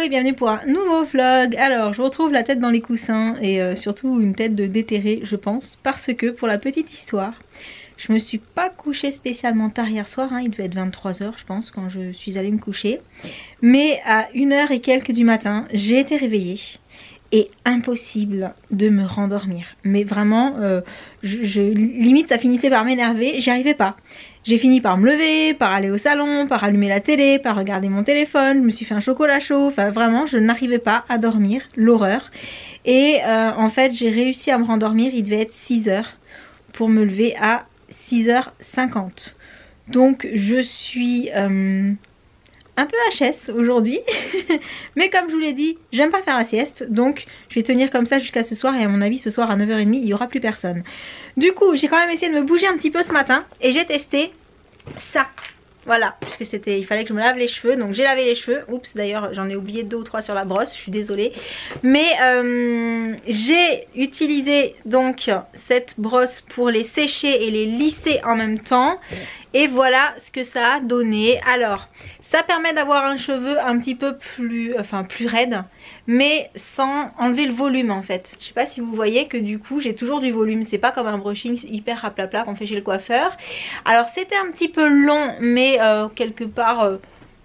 et bienvenue pour un nouveau vlog. Alors je retrouve la tête dans les coussins et surtout une tête de déterré je pense, parce que pour la petite histoire, je me suis pas couchée spécialement tard hier soir, hein. Il devait être 23 h je pense quand je suis allée me coucher. Mais à 1 h et quelques du matin, j'ai été réveillée et impossible de me rendormir. Mais vraiment, limite ça finissait par m'énerver, j'y arrivais pas. J'ai fini par me lever, par aller au salon, par allumer la télé, par regarder mon téléphone, je me suis fait un chocolat chaud, enfin vraiment je n'arrivais pas à dormir, l'horreur. Et en fait j'ai réussi à me rendormir, il devait être 6 h pour me lever à 6 h 50. Donc je suis un peu HS aujourd'hui, mais comme je vous l'ai dit, j'aime pas faire la sieste, donc je vais tenir comme ça jusqu'à ce soir et à mon avis ce soir à 9 h 30 il y aura plus personne. Du coup j'ai quand même essayé de me bouger un petit peu ce matin et j'ai testé ça. Voilà, puisque il fallait que je me lave les cheveux, donc j'ai lavé les cheveux. Oups, d'ailleurs j'en ai oublié 2 ou 3 sur la brosse, je suis désolée. Mais j'ai utilisé donc cette brosse pour les sécher et les lisser en même temps. Et voilà ce que ça a donné. Alors, ça permet d'avoir un cheveu un petit peu plus raide, mais sans enlever le volume en fait. Je sais pas si vous voyez que du coup j'ai toujours du volume. C'est pas comme un brushing hyper raplapla qu'on fait chez le coiffeur. Alors c'était un petit peu long, mais quelque part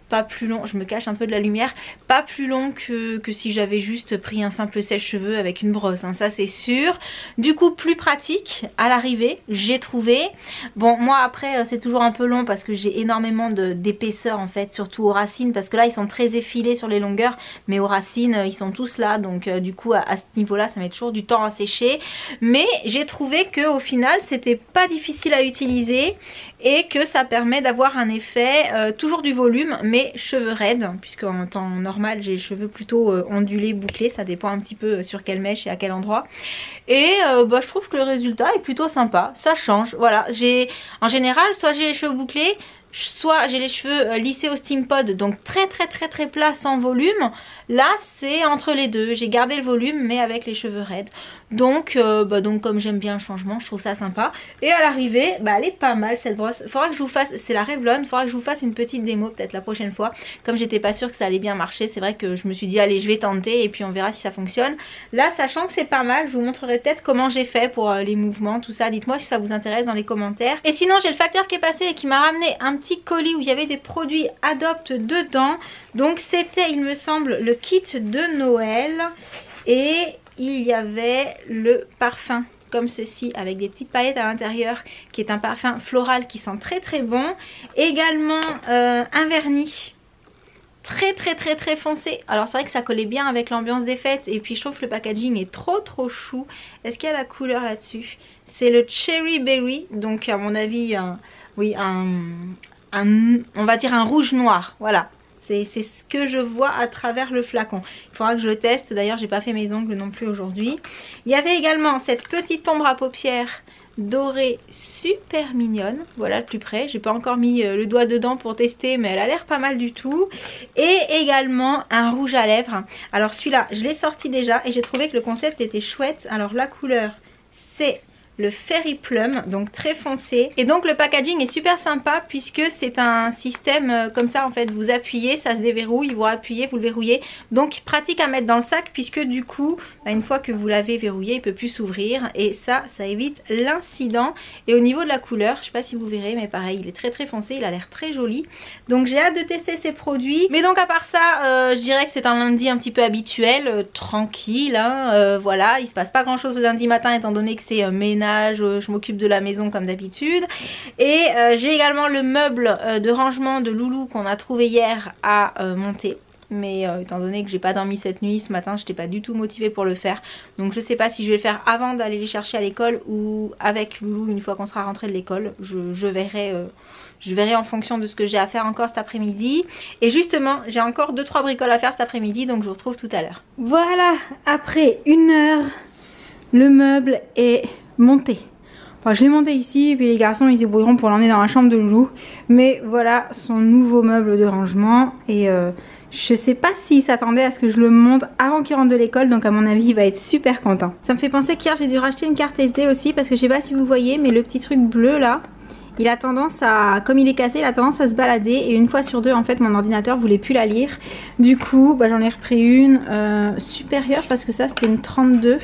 pas plus long, je me cache un peu de la lumière, pas plus long que si j'avais juste pris un simple sèche-cheveux avec une brosse, hein, ça c'est sûr. Du coup plus pratique à l'arrivée, j'ai trouvé. Bon moi après c'est toujours un peu long parce que j'ai énormément d'épaisseur en fait, surtout aux racines, parce que là ils sont très effilés sur les longueurs, mais aux racines ils sont tous là, donc du coup à ce niveau là ça met toujours du temps à sécher. Mais j'ai trouvé que au final c'était pas difficile à utiliser et que ça permet d'avoir un effet, toujours du volume mais cheveux raides, puisque en temps normal j'ai les cheveux plutôt ondulés, bouclés, ça dépend un petit peu sur quelle mèche et à quel endroit. Et je trouve que le résultat est plutôt sympa, ça change. Voilà, en général soit j'ai les cheveux bouclés, soit j'ai les cheveux lissés au steam pod, donc très plat sans volume. Là c'est entre les deux, j'ai gardé le volume mais avec les cheveux raides. Donc comme j'aime bien le changement, je trouve ça sympa. Et à l'arrivée, elle est pas mal cette brosse. Faudra que je vous fasse, c'est la Revlon, faudra que je vous fasse une petite démo peut-être la prochaine fois. Comme j'étais pas sûre que ça allait bien marcher, c'est vrai que je me suis dit allez je vais tenter et puis on verra si ça fonctionne. Là sachant que c'est pas mal, je vous montrerai peut-être comment j'ai fait pour les mouvements, tout ça. Dites-moi si ça vous intéresse dans les commentaires. Et sinon j'ai le facteur qui est passé et qui m'a ramené un petit colis où il y avait des produits Adopt dedans. Donc c'était il me semble le kit de Noël et il y avait le parfum comme ceci avec des petites paillettes à l'intérieur qui est un parfum floral qui sent très bon. Également un vernis très foncé. Alors c'est vrai que ça collait bien avec l'ambiance des fêtes et puis je trouve que le packaging est trop chou. Est-ce qu'il y a la couleur là-dessus? C'est le Cherry Berry, donc à mon avis on va dire un rouge noir, voilà. C'est ce que je vois à travers le flacon. Il faudra que je le teste. D'ailleurs, j'ai pas fait mes ongles non plus aujourd'hui. Il y avait également cette petite ombre à paupières dorée super mignonne. Voilà le plus près. J'ai pas encore mis le doigt dedans pour tester, mais elle a l'air pas mal du tout. Et également un rouge à lèvres. Alors celui-là, je l'ai sorti déjà et j'ai trouvé que le concept était chouette. Alors la couleur, c'est le Fairy Plum, donc très foncé. Et donc le packaging est super sympa puisque c'est un système comme ça en fait, vous appuyez, ça se déverrouille, vous appuyez, vous le verrouillez. Donc pratique à mettre dans le sac puisque du coup, une fois que vous l'avez verrouillé, il peut plus s'ouvrir et ça évite l'incident. Et au niveau de la couleur, je sais pas si vous verrez mais pareil, il est très foncé, il a l'air très joli. Donc j'ai hâte de tester ces produits. Mais donc à part ça, je dirais que c'est un lundi un petit peu habituel, tranquille, hein, voilà, il se passe pas grand chose le lundi matin étant donné que c'est ménage. Je m'occupe de la maison comme d'habitude. Et j'ai également le meuble de rangement de Loulou qu'on a trouvé hier à monter. Mais étant donné que j'ai pas dormi cette nuit, ce matin j'étais pas du tout motivée pour le faire. Donc je sais pas si je vais le faire avant d'aller les chercher à l'école ou avec Loulou une fois qu'on sera rentré de l'école. Je verrai en fonction de ce que j'ai à faire encore cet après-midi. Et justement j'ai encore 2-3 bricoles à faire cet après-midi, donc je vous retrouve tout à l'heure. Voilà, après 1 heure le meuble est monté. Enfin je l'ai monté ici et puis les garçons ils se débrouilleront pour l'emmener dans la chambre de Loulou. Mais voilà son nouveau meuble de rangement. Et je sais pas s'il s'attendait à ce que je le monte avant qu'il rentre de l'école. Donc à mon avis il va être super content. Ça me fait penser qu'hier j'ai dû racheter une carte SD aussi. Parce que je sais pas si vous voyez mais le petit truc bleu là, il a tendance à, comme il est cassé, il a tendance à se balader et une fois sur deux en fait mon ordinateur voulait plus la lire. Du coup j'en ai repris une supérieure parce que ça c'était une 32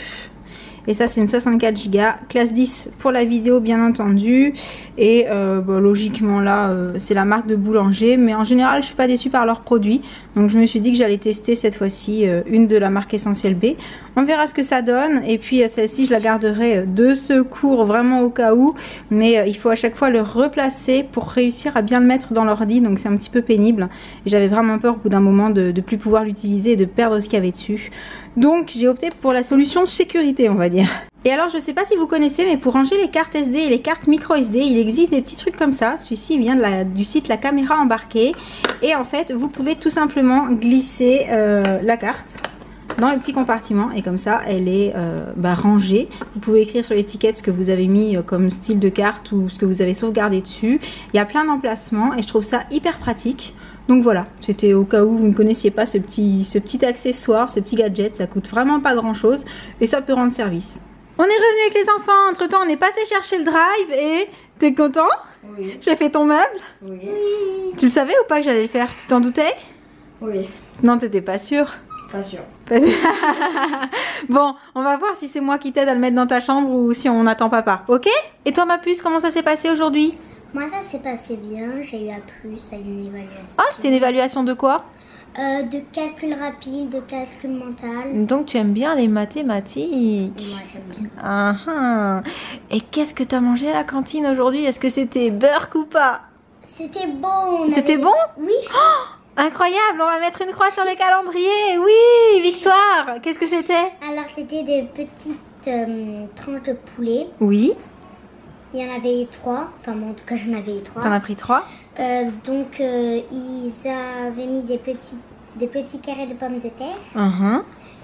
et ça c'est une 64 Go, classe 10 pour la vidéo bien entendu. Et logiquement là c'est la marque de Boulanger, mais en général je suis pas déçue par leurs produits, donc je me suis dit que j'allais tester cette fois-ci une de la marque Essentiel B. On verra ce que ça donne, et puis celle-ci je la garderai de secours vraiment au cas où, mais il faut à chaque fois le replacer pour réussir à bien le mettre dans l'ordi, donc c'est un petit peu pénible et j'avais vraiment peur au bout d'un moment de plus pouvoir l'utiliser et de perdre ce qu'il y avait dessus. Donc j'ai opté pour la solution de sécurité, on va dire. Et alors je sais pas si vous connaissez, mais pour ranger les cartes SD et les cartes micro SD, il existe des petits trucs comme ça. Celui-ci vient du site La Caméra Embarquée, et en fait vous pouvez tout simplement glisser la carte dans le petit compartiment et comme ça elle est rangée. Vous pouvez écrire sur l'étiquette ce que vous avez mis comme style de carte ou ce que vous avez sauvegardé dessus. Il y a plein d'emplacements et je trouve ça hyper pratique. Donc voilà, c'était au cas où vous ne connaissiez pas ce petit accessoire, ce petit gadget. Ça coûte vraiment pas grand chose et ça peut rendre service. On est revenu avec les enfants. Entre temps on est passé chercher le drive et t'es content? Oui. J'ai fait ton meuble? Oui. Tu savais ou pas que j'allais le faire? Tu t'en doutais? Oui. Non, t'étais pas sûre? Pas sûre. Bon, on va voir si c'est moi qui t'aide à le mettre dans ta chambre ou si on attend papa, ok? Et toi ma puce, comment ça s'est passé aujourd'hui? Moi ça s'est passé bien, j'ai eu un plus à une évaluation. Ah, c'était une évaluation de quoi? De calcul rapide, de calcul mental. Donc tu aimes bien les mathématiques? Moi j'aime bien. Et qu'est-ce que t'as mangé à la cantine aujourd'hui? Est-ce que c'était beurre ou pas? C'était bon. C'était bon? Oui. Oh, incroyable, on va mettre une croix sur les calendriers. Oui, victoire. Qu'est-ce que c'était? Alors c'était des petites tranches de poulet. Oui. Il y en avait 3, enfin bon, en tout cas j'en avais 3. T'en as pris 3? Donc ils avaient mis des petits carrés de pommes de terre.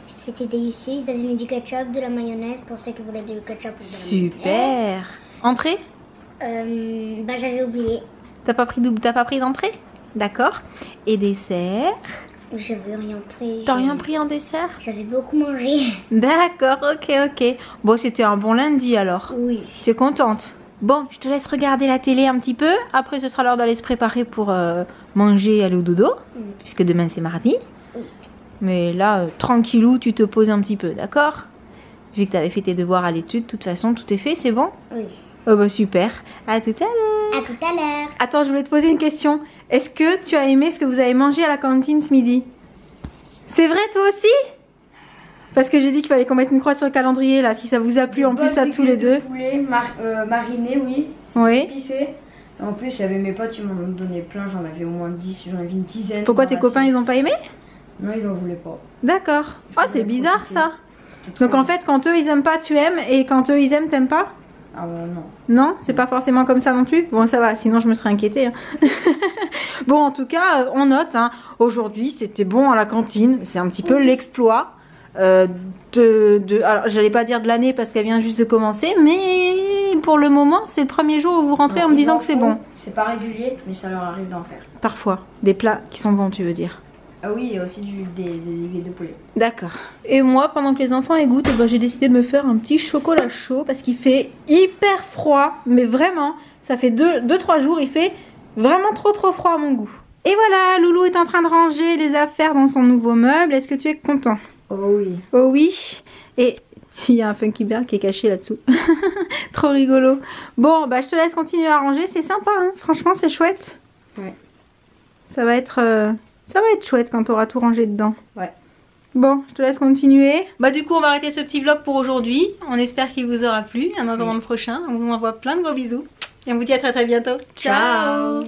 C'était délicieux, ils avaient mis du ketchup, de la mayonnaise pour ceux qui voulaient du ketchup ou de la mayonnaise. Super. Entrée? J'avais oublié. T'as pas pris d'entrée? D'accord. Et dessert? J'avais rien pris. T'as rien pris en dessert? J'avais beaucoup mangé. D'accord, ok. Bon, c'était un bon lundi alors. Oui. Tu es contente? Bon, je te laisse regarder la télé un petit peu. Après, ce sera l'heure d'aller se préparer pour manger et aller au dodo. Puisque demain, c'est mardi. Oui. Mais là, tranquillou, tu te poses un petit peu, d'accord? Vu que tu avais fait tes devoirs à l'étude, de toute façon, tout est fait, c'est bon? Oui. Oh bah super. À tout à l'heure. À tout à l'heure. Attends, je voulais te poser une question. Est-ce que tu as aimé ce que vous avez mangé à la cantine ce midi? C'est vrai, toi aussi? Parce que j'ai dit qu'il fallait qu'on mette une croix sur le calendrier là, si ça vous a plu en plus à tous les deux. Poulet mariné, oui. Oui. Épicé. En plus, j'avais mes potes, ils m'en ont donné plein, j'en avais au moins 10, j'en avais une dizaine. Pourquoi tes copains ils ont pas aimé? Non, ils en voulaient pas. D'accord. Oh, c'est bizarre ça. Donc en fait, quand eux ils aiment pas, tu aimes, et quand eux ils aiment, t'aimes pas? Ah non. Non, c'est pas forcément comme ça non plus. Bon, ça va, sinon je me serais inquiétée. Hein. Bon, en tout cas, on note. Hein. Aujourd'hui, c'était bon à la cantine. C'est un petit peu l'exploit. Alors, j'allais pas dire de l'année parce qu'elle vient juste de commencer, mais pour le moment, c'est le premier jour où vous rentrez en me disant que c'est bon. C'est pas régulier, mais ça leur arrive d'en faire. Parfois, des plats qui sont bons, tu veux dire? Ah oui, il y a aussi des aiguilles de poulet. D'accord. Et moi, pendant que les enfants égouttent, j'ai décidé de me faire un petit chocolat chaud parce qu'il fait hyper froid. Mais vraiment, ça fait 2-3 jours, il fait vraiment trop froid à mon goût. Et voilà, Loulou est en train de ranger les affaires dans son nouveau meuble. Est-ce que tu es content? Oh oui. Oh oui. Et il y a un Funky Bear qui est caché là-dessous. Trop rigolo. Bon, je te laisse continuer à ranger. C'est sympa, hein. Franchement, c'est chouette. Ouais. Ça va être chouette quand tu auras tout rangé dedans. Ouais. Bon, je te laisse continuer. Du coup, on va arrêter ce petit vlog pour aujourd'hui. On espère qu'il vous aura plu. En attendant le prochain, on vous envoie plein de gros bisous. Et on vous dit à très bientôt. Ciao.